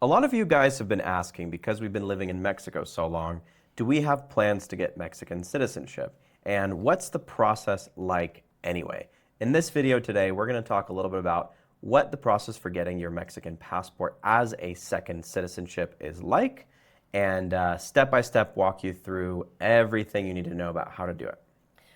A lot of you guys have been asking, because we've been living in Mexico so long, do we have plans to get Mexican citizenship? And what's the process like anyway? In this video today, we're going to talk a little bit about what the process for getting your Mexican passport as a second citizenship is like, and step by step walk you through everything you need to know about how to do it.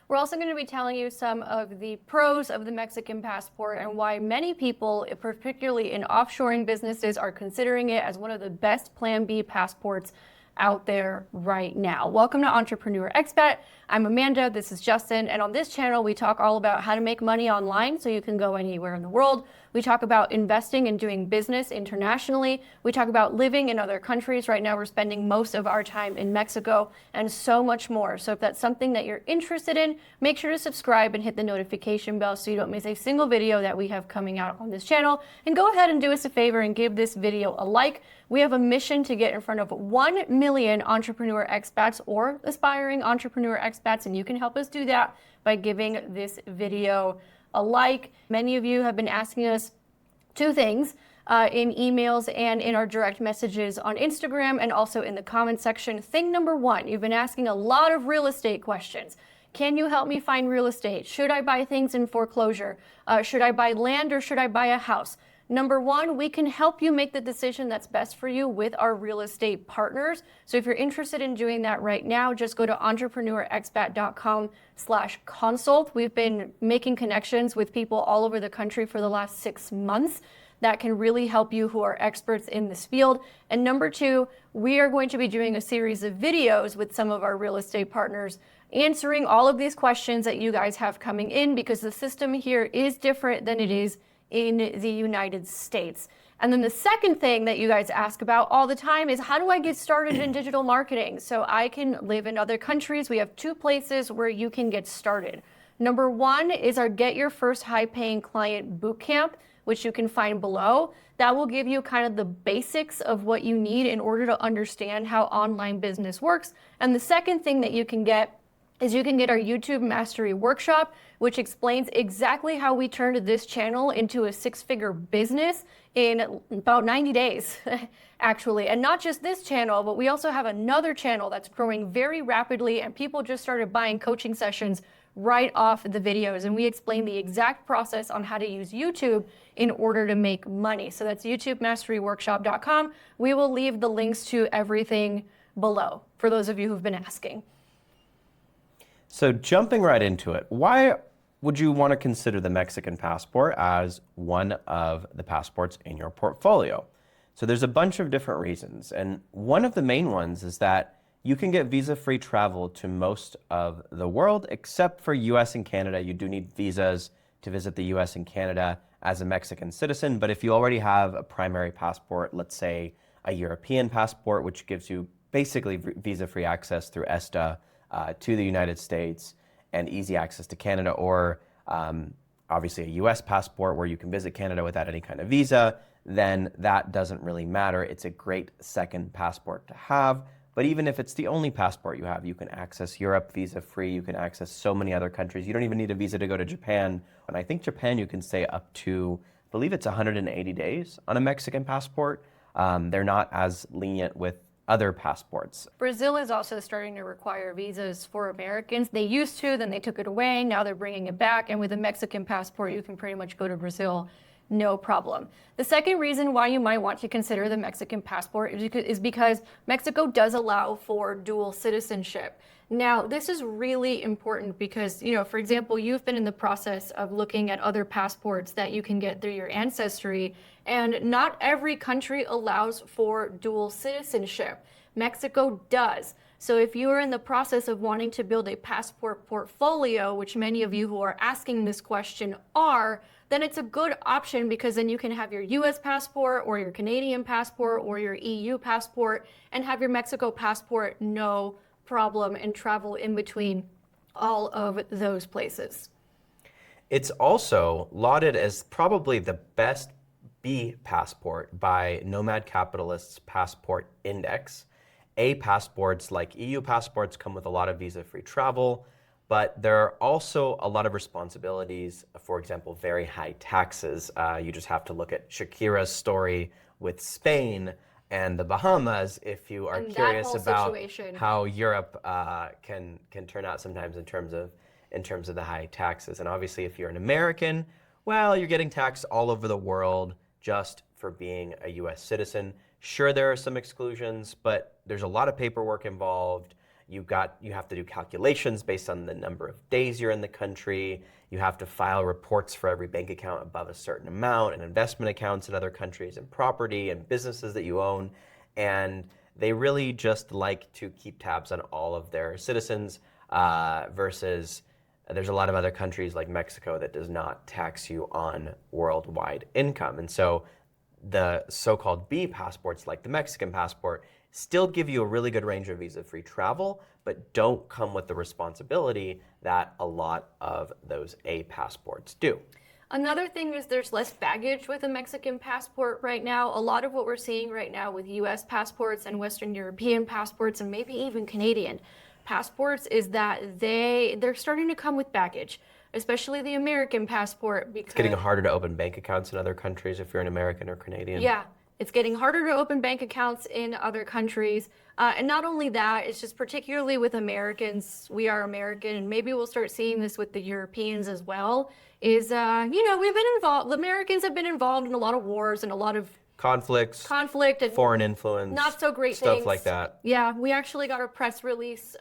We're also going to be telling you some of the pros of the Mexican passport and why many people, particularly in offshoring businesses, are considering it as one of the best Plan B passports out there right now. Welcome to Entrepreneur Expat. I'm Amanda, this is Justin, and on this channel we talk all about how to make money online so you can go anywhere in the world. We talk about investing and doing business internationally. We talk about living in other countries. Right now we're spending most of our time in Mexico and so much more. So if that's something that you're interested in, make sure to subscribe and hit the notification bell so you don't miss a single video that we have coming out on this channel. And go ahead and do us a favor and give this video a like. We have a mission to get in front of 1 million entrepreneur expats or aspiring entrepreneur expats, and you can help us do that by giving this video a like. Many of you have been asking us two things in emails and in our direct messages on Instagram and also in the comment section. Thing number one, you've been asking a lot of real estate questions. Can you help me find real estate? Should I buy things in foreclosure? Should I buy land or should I buy a house? Number one, we can help you make the decision that's best for you with our real estate partners. So if you're interested in doing that right now, just go to entrepreneurexpat.com/consult. We've been making connections with people all over the country for the last 6 months that can really help you, who are experts in this field. And number two, we are going to be doing a series of videos with some of our real estate partners answering all of these questions that you guys have coming in, because the system here is different than it is in the United States. And then the second thing that you guys ask about all the time is, how do I get started in digital marketing so I can live in other countries? We have two places where you can get started. Number one is our Get Your First High Paying Client Bootcamp, which you can find below. That will give you kind of the basics of what you need in order to understand how online business works. And the second thing that you can get is you can get our YouTube Mastery Workshop, which explains exactly how we turned this channel into a 6-figure business in about 90 days, actually. And not just this channel, but we also have another channel that's growing very rapidly, and people just started buying coaching sessions right off the videos. And we explain the exact process on how to use YouTube in order to make money. So that's youtubemasteryworkshop.com. We will leave the links to everything below for those of you who've been asking. So jumping right into it, why would you want to consider the Mexican passport as one of the passports in your portfolio? So there's a bunch of different reasons, and one of the main ones is that you can get visa-free travel to most of the world, except for US and Canada. You do need visas to visit the US and Canada as a Mexican citizen, but if you already have a primary passport, let's say a European passport, which gives you basically visa-free access through ESTA, to the United States and easy access to Canada, or obviously a US passport where you can visit Canada without any kind of visa, then that doesn't really matter. It's a great second passport to have. But even if it's the only passport you have, you can access Europe visa-free. You can access so many other countries. You don't even need a visa to go to Japan. And I think Japan, you can stay up to, I believe it's 180 days on a Mexican passport. They're not as lenient with other passports. Brazil is also starting to require visas for Americans. They used to, then they took it away. Now they're bringing it back. And with a Mexican passport, you can pretty much go to Brazil, no problem. The second reason why you might want to consider the Mexican passport is because Mexico does allow for dual citizenship. Now, this is really important because, for example, you've been in the process of looking at other passports that you can get through your ancestry, and not every country allows for dual citizenship. Mexico does. So if you are in the process of wanting to build a passport portfolio, which many of you who are asking this question are, then it's a good option, because then you can have your US passport or your Canadian passport or your EU passport and have your Mexico passport, no problem, and travel in between all of those places. It's also lauded as probably the best B passport by Nomad Capitalist's Passport Index. A passports, like EU passports, come with a lot of visa-free travel, but there are also a lot of responsibilities. For example, very high taxes. You just have to look at Shakira's story with Spain and the Bahamas if you are And that curious whole about situation. how Europe can turn out sometimes in terms of the high taxes. And obviously, if you're an American, well, you're getting taxed all over the world just for being a U.S. citizen. Sure, there are some exclusions, but there's a lot of paperwork involved. You have to do calculations based on the number of days you're in the country. You have to file reports for every bank account above a certain amount, and investment accounts in other countries, and property and businesses that you own. And they really just like to keep tabs on all of their citizens versus there's a lot of other countries like Mexico that does not tax you on worldwide income. And so the so-called B passports, like the Mexican passport, still give you a really good range of visa-free travel, but don't come with the responsibility that a lot of those A passports do. Another thing is there's less baggage with a Mexican passport right now. A lot of what we're seeing right now with US passports and Western European passports and maybe even Canadian passports is that they're starting to come with baggage, especially the American passport, because it's getting harder to open bank accounts in other countries if you're an American or Canadian. Yeah, it's getting harder to open bank accounts in other countries. And not only that, it's just particularly with Americans, we are American, and maybe we'll start seeing this with the Europeans as well, is, we've been involved, the Americans have been involved in a lot of wars and a lot of conflict and foreign influence, not so great stuff things. like that. Yeah, we actually got a press release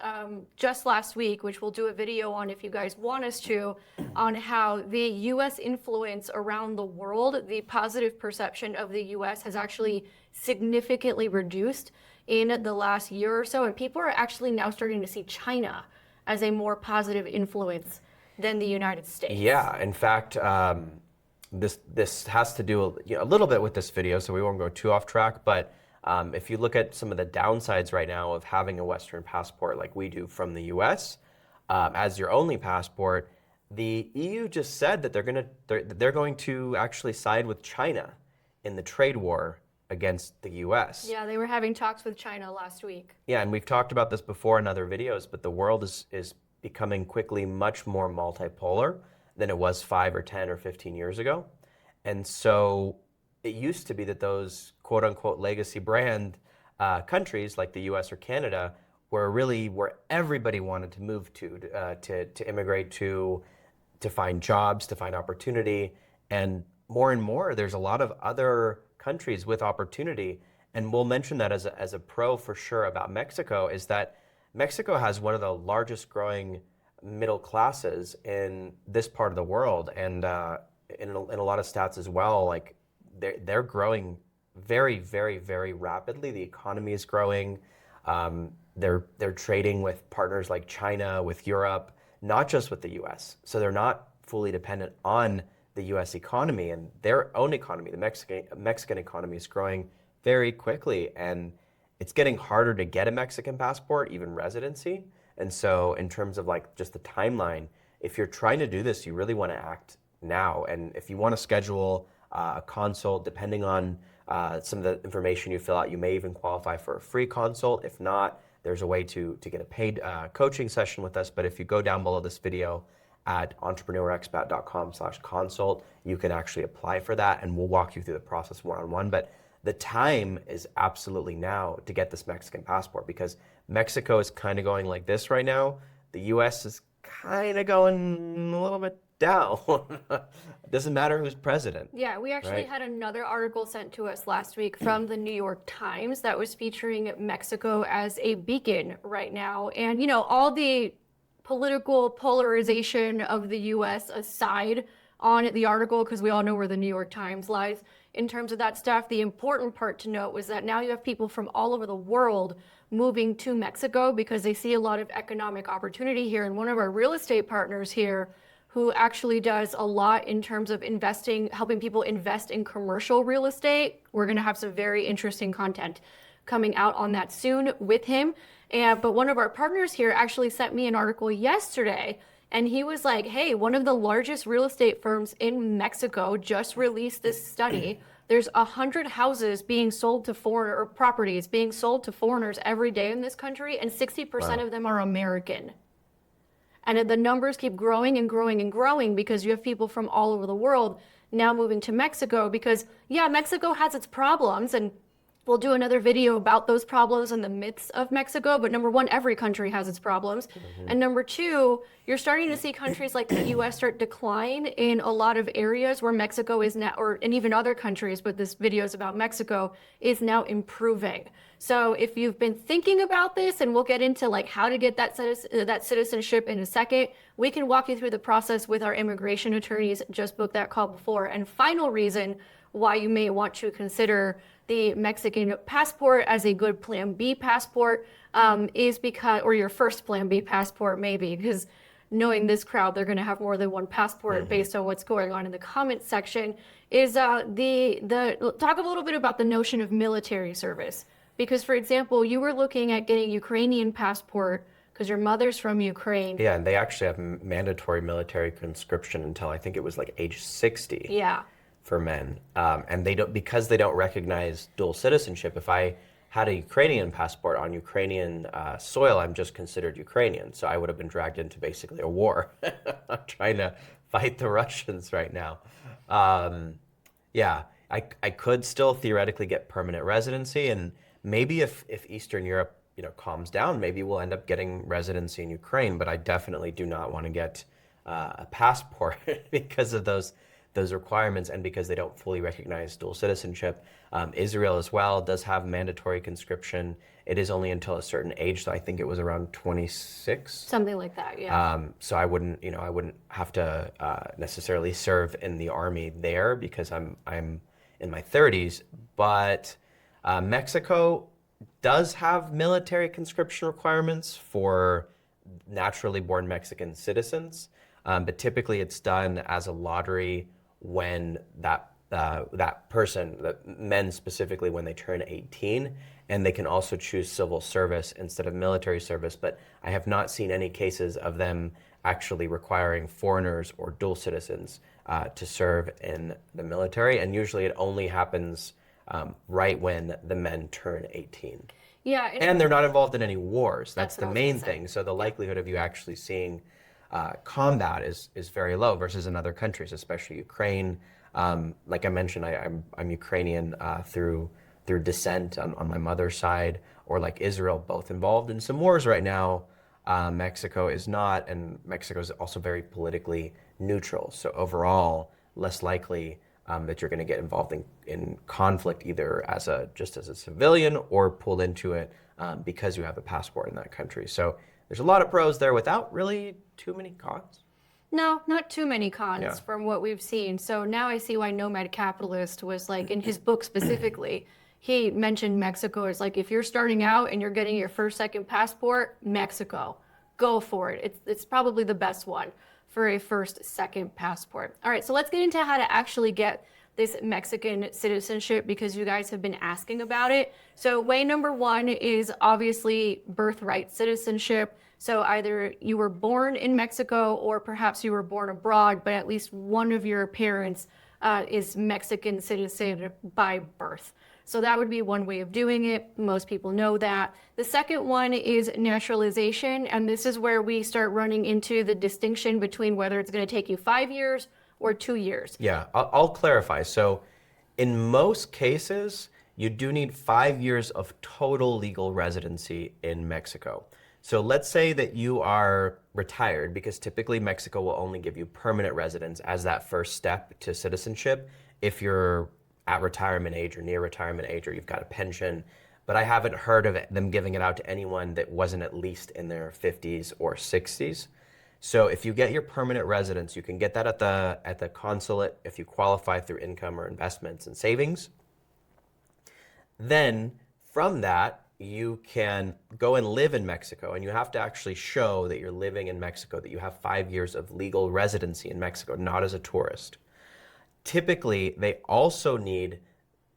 just last week, which we'll do a video on if you guys want us to, on how the U.S. influence around the world, the positive perception of the U.S. has actually significantly reduced in the last year or so, and people are actually now starting to see China as a more positive influence than the United States. Yeah, in fact, this has to do a little bit with this video, so we won't go too off track, but if you look at some of the downsides right now of having a Western passport like we do from the US as your only passport, the EU just said that they're going to actually side with China in the trade war against the US. Yeah, they were having talks with China last week. Yeah, and we've talked about this before in other videos, but the world is becoming quickly much more multipolar than it was 5 or 10 or 15 years ago. And so it used to be that those quote unquote legacy brand countries like the US or Canada were really where everybody wanted to move to immigrate to find jobs, to find opportunity. And more, there's a lot of other countries with opportunity. And we'll mention that as a pro for sure about Mexico, is that Mexico has one of the largest growing middle classes in this part of the world, and in a lot of stats as well. Like they're growing very, very, very rapidly. The economy is growing. They're trading with partners like China, with Europe, not just with the U.S. So they're not fully dependent on the U.S. economy, and their own economy, the Mexican economy, is growing very quickly, and it's getting harder to get a Mexican passport, even residency. And so in terms of like just the timeline, if you're trying to do this, you really want to act now. And if you want to schedule a consult, depending on some of the information you fill out, you may even qualify for a free consult. If not, there's a way to get a paid coaching session with us. But if you go down below this video at entrepreneurexpat.com/consult, you can actually apply for that, and we'll walk you through the process one-on-one. But the time is absolutely now to get this Mexican passport, because Mexico is kind of going like this right now. The US is kind of going a little bit down. It doesn't matter who's president. Yeah, we actually had another article sent to us last week from the New York Times that was featuring Mexico as a beacon right now. And, all the political polarization of the US aside on the article, because we all know where the New York Times lies in terms of that stuff, the important part to note was that now you have people from all over the world moving to Mexico because they see a lot of economic opportunity here. And one of our real estate partners here, who actually does a lot in terms of investing, helping people invest in commercial real estate, we're going to have some very interesting content coming out on that soon with him. But one of our partners here actually sent me an article yesterday, and he was like, hey, one of the largest real estate firms in Mexico just released this study. There's 100 houses being sold to or properties being sold to foreigners every day in this country, and 60% of them are American. And the numbers keep growing and growing and growing because you have people from all over the world now moving to Mexico because, yeah, Mexico has its problems, and We'll do another video about those problems and the myths of Mexico. But number one, every country has its problems. And number two, you're starting to see countries like the US start decline in a lot of areas where Mexico is now, and even other countries, but this video is about Mexico, is now improving. So if you've been thinking about this, and we'll get into like how to get that citizenship in a second, we can walk you through the process with our immigration attorneys. Just booked that call before. And final reason why you may want to consider the Mexican passport as a good Plan B passport is because, or your first Plan B passport maybe, because knowing this crowd, they're going to have more than one passport based on what's going on in the comments section, is talk a little bit about the notion of military service. Because, for example, you were looking at getting Ukrainian passport because your mother's from Ukraine. Yeah, and they actually have mandatory military conscription until I think it was like age 60. Yeah. For men, and they don't, because they don't recognize dual citizenship. If I had a Ukrainian passport on Ukrainian soil, I'm just considered Ukrainian. So I would have been dragged into basically a war. I'm trying to fight the Russians right now. Yeah, I could still theoretically get permanent residency, and maybe if Eastern Europe calms down, maybe we'll end up getting residency in Ukraine. But I definitely do not want to get a passport because of those requirements, and because they don't fully recognize dual citizenship. Israel as well does have mandatory conscription. It is only until a certain age, so I think it was around 26. Something like that, yeah. So I wouldn't have to necessarily serve in the army there because I'm in my 30s. But Mexico does have military conscription requirements for naturally born Mexican citizens, but typically it's done as a lottery when that person, men specifically, when they turn 18, and they can also choose civil service instead of military service. But I have not seen any cases of them actually requiring foreigners or dual citizens to serve in the military, and usually it only happens right when the men turn 18. Yeah, and they're not involved in any wars. That's the main thing. So the likelihood of you actually seeing combat is very low versus in other countries, especially Ukraine. Like I mentioned, I'm Ukrainian through descent on my mother's side, or like Israel, both involved in some wars right now. Mexico is not, and Mexico is also very politically neutral. So overall, less likely that you're going to get involved in conflict, either just as a civilian or pulled into it because you have a passport in that country. So there's a lot of pros there without really too many cons. No, not too many cons from what we've seen. So now I see why Nomad Capitalist was like, in his book specifically, he mentioned Mexico as like, if you're starting out and you're getting your first, second passport, Mexico, go for it. It's probably the best one for a first, second passport. All right, so let's get into how to actually get this Mexican citizenship, because you guys have been asking about it. So way number one is obviously birthright citizenship. So either you were born in Mexico or perhaps you were born abroad, but at least one of your parents is Mexican citizen by birth. So that would be one way of doing it. Most people know that. The second one is naturalization, and this is where we start running into the distinction between whether it's going to take you 5 years or 2 years. Yeah, I'll clarify. So in most cases, you do need 5 years of total legal residency in Mexico. So let's say that you are retired, because typically Mexico will only give you permanent residence as that first step to citizenship if you're at retirement age or near retirement age, or you've got a pension. But I haven't heard of them giving it out to anyone that wasn't at least in their 50s or 60s. So if you get your permanent residence, you can get that at the consulate if you qualify through income or investments and savings. Then from that, you can go and live in Mexico, and you have to actually show that you're living in Mexico, that you have 5 years of legal residency in Mexico, not as a tourist. Typically, they also need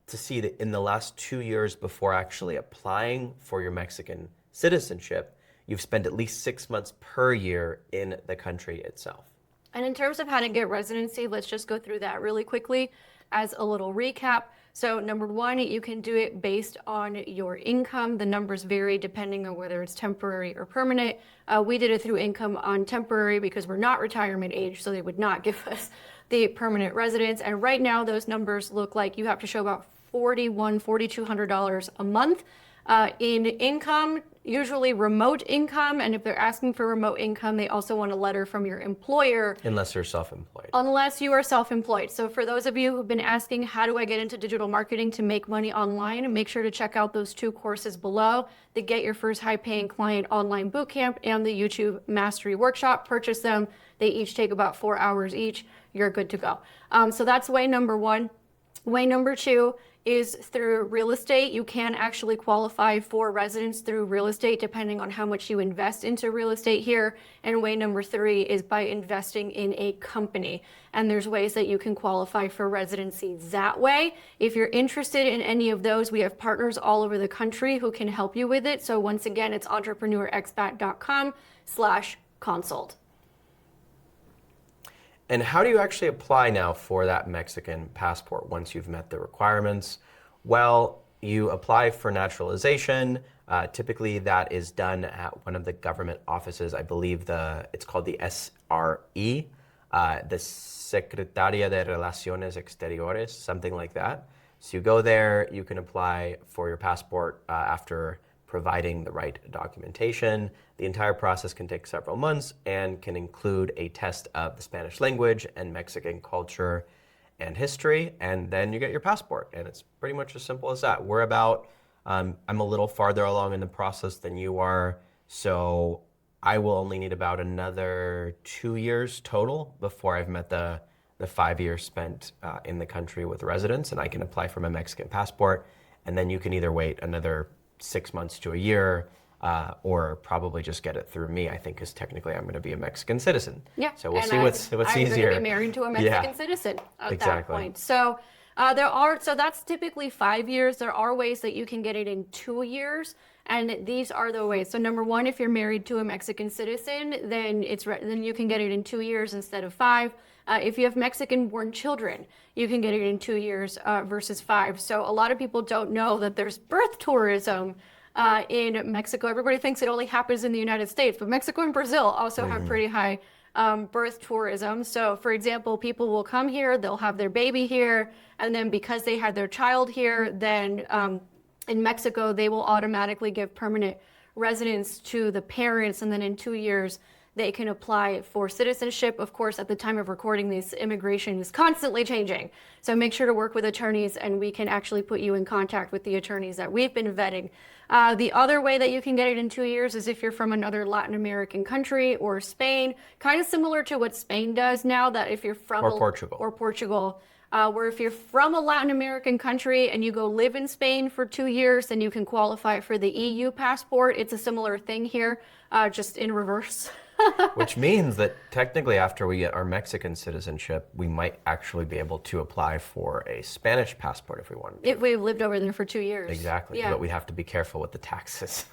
to see that in the last 2 years before actually applying for your Mexican citizenship, you've spent at least 6 months per year in the country itself. And in terms of how to get residency, let's just go through that really quickly as a little recap. So number one, you can do it based on your income. The numbers vary depending on whether it's temporary or permanent. We did it through income on temporary because we're not retirement age, so they would not give us the permanent residence. And right now, those numbers look like you have to show about $4,200 a month. In income, usually remote income, and if they're asking for remote income, they also want a letter from your employer. Unless you're self-employed. Unless you are self-employed. So for those of you who've been asking, how do I get into digital marketing to make money online, make sure to check out those 2 courses below, the Get Your First High-Paying Client Online Bootcamp and the YouTube Mastery Workshop. Purchase them. They each take about 4 hours each. You're good to go. So that's way number 1. Way number 2 is through real estate. You can actually qualify for residence through real estate depending on how much you invest into real estate here. And way number 3 is by investing in a company. And there's ways that you can qualify for residency that way. If you're interested in any of those, we have partners all over the country who can help you with it. So once again, it's entrepreneurexpat.com/consult. And how do you actually apply now for that Mexican passport once you've met the requirements? Well, you apply for naturalization. Typically, that is done at one of the government offices. I believe it's called the SRE, the Secretaría de Relaciones Exteriores, something like that. So you go there, you can apply for your passport after providing the right documentation. The entire process can take several months and can include a test of the Spanish language and Mexican culture and history, and then you get your passport. And it's pretty much as simple as that. We're about, I'm a little farther along in the process than you are, so I will only need about another 2 years total before I've met the 5 years spent in the country with residence, and I can apply for my Mexican passport. And then you can either wait another 6 months to a year, or probably just get it through me, I think, because technically I'm going to be a Mexican citizen. Yeah. So we'll see what's easier. I'm going to be married to a Mexican citizen at that point. So so that's typically 5 years. There are ways that you can get it in 2 years. And these are the ways. So number 1, if you're married to a Mexican citizen, then you can get it in 2 years instead of 5. If you have Mexican-born children, you can get it in 2 years versus 5. So a lot of people don't know that there's birth tourism in Mexico. Everybody thinks it only happens in the United States, but Mexico and Brazil also have pretty high birth tourism. So for example, people will come here, they'll have their baby here, and then because they had their child here, then in Mexico, they will automatically give permanent residence to the parents, and then in 2 years, they can apply for citizenship. Of course, at the time of recording this, immigration is constantly changing. So make sure to work with attorneys, and we can actually put you in contact with the attorneys that we've been vetting. The other way that you can get it in 2 years is if you're from another Latin American country or Spain, kind of similar to what Spain does now, that if you're from Portugal, where if you're from a Latin American country and you go live in Spain for 2 years, then you can qualify for the EU passport. It's a similar thing here, just in reverse. Which means that technically after we get our Mexican citizenship, we might actually be able to apply for a Spanish passport if we wanted to. If we've lived over there for 2 years. Exactly, yeah. But we have to be careful with the taxes.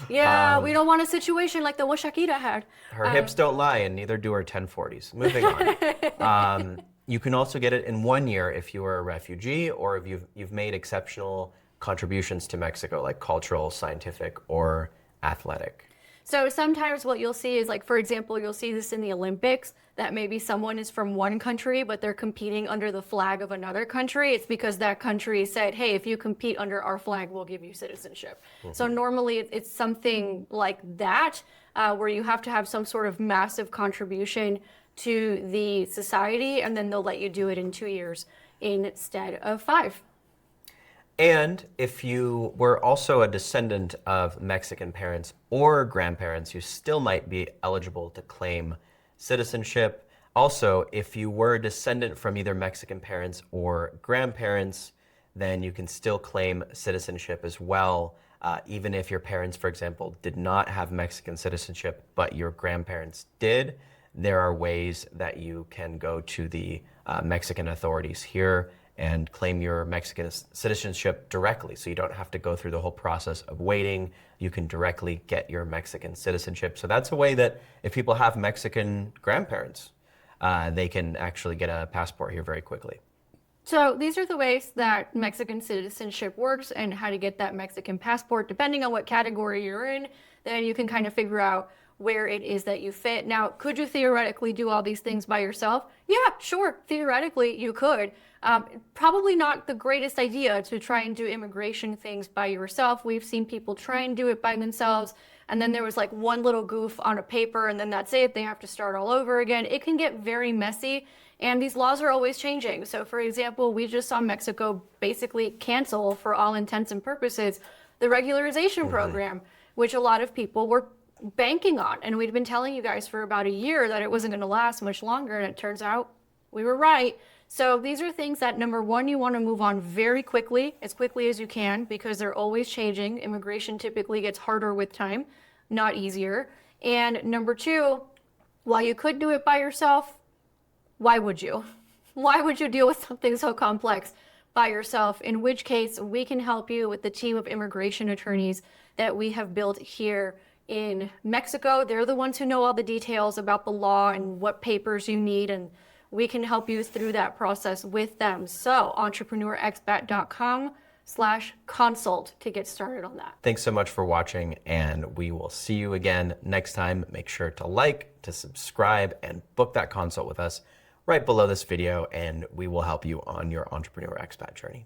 Yeah, we don't want a situation like the one Shakira had. Her hips don't lie, and neither do her 1040s. Moving on. You can also get it in 1 year if you are a refugee or if you've made exceptional contributions to Mexico, like cultural, scientific, or athletic. So sometimes what you'll see is, like, for example, you'll see this in the Olympics, that maybe someone is from one country, but they're competing under the flag of another country. It's because that country said, hey, if you compete under our flag, we'll give you citizenship. Mm-hmm. So normally it's something like that, where you have to have some sort of massive contribution to the society, and then they'll let you do it in 2 years instead of 5. And if you were also a descendant of Mexican parents or grandparents, you still might be eligible to claim citizenship. Also, if you were a descendant from either Mexican parents or grandparents, then you can still claim citizenship as well, even if your parents, for example, did not have Mexican citizenship, but your grandparents did. There are ways that you can go to the Mexican authorities here and claim your Mexican citizenship directly. So you don't have to go through the whole process of waiting. You can directly get your Mexican citizenship. So that's a way that if people have Mexican grandparents, they can actually get a passport here very quickly. So these are the ways that Mexican citizenship works and how to get that Mexican passport. Depending on what category you're in, then you can kind of figure out where it is that you fit. Now, could you theoretically do all these things by yourself? Yeah, sure. Theoretically, you could. Probably not the greatest idea to try and do immigration things by yourself. We've seen people try and do it by themselves, and then there was like one little goof on a paper, and then that's it. They have to start all over again. It can get very messy, and these laws are always changing. So, for example, we just saw Mexico basically cancel, for all intents and purposes, the regularization program, which a lot of people were banking on. And we'd been telling you guys for about a year that it wasn't going to last much longer, and it turns out we were right. So these are things that, number one, you want to move on very quickly as you can, because they're always changing. Immigration typically gets harder with time, not easier. And number two, while you could do it by yourself, why would you? Why would you deal with something so complex by yourself? In which case, we can help you with the team of immigration attorneys that we have built here in Mexico. They're the ones who know all the details about the law and what papers you need, and we can help you through that process with them. So entrepreneurexpat.com/consult to get started on that. Thanks so much for watching, and we will see you again next time. Make sure to like, to subscribe, and book that consult with us right below this video, and we will help you on your entrepreneur expat journey.